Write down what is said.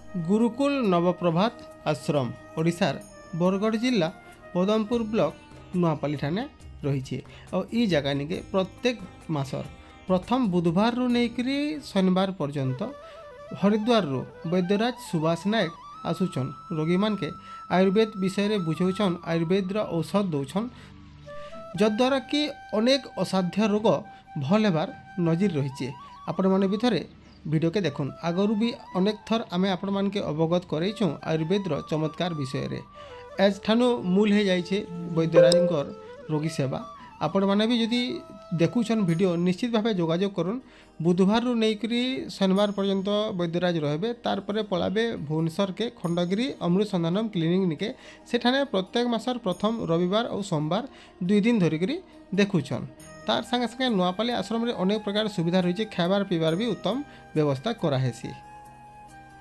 गुरुकुल नवप्रभात आश्रम ओडिशार बरगढ़ जिला पदमपुर ब्लॉक नुआपाली ठाणे रही और ई जगह निके प्रत्येक मासर प्रथम बुधवार रु नेकरी शनिवार पर्यंत हरिद्वार रु वैद्यराज सुभाष नायक आसुचन रोगी मान के आयुर्वेद विषय रे बुझौछन आयुर्वेद औषध दौछन जद्वारा कि अनेक असाध्य रोग भल हेबार नजिर रही आपण मैंने भी थे वीडियो के देखुन आगरू भी अनेक थर आमे आपण मान के अवगत करैछुं आयुर्वेद चमत्कार विषय रे एज ठानु मूल हो जाइए वैद्यराजंकर रोगी सेवा आपण मैंने भी जदि देखुछन वीडियो निश्चित भाव जोगाजोग करुन बुधवार रु नहींकरी शनिवार पर्यंत वैद्यराज रहे तारपर पलाबे भुवनेश्वर के खंडगिरी अमृत संधानम क्लिनिक निके सेठाने प्रत्येक मासर प्रथम रविवार और सोमवार 2 दिन धरिकी देखुछन तार संगे संगे नुआपाली आश्रम रे अनेक प्रकार सुविधा रही खाबार पीबार भी उत्तम व्यवस्था कराहेसी।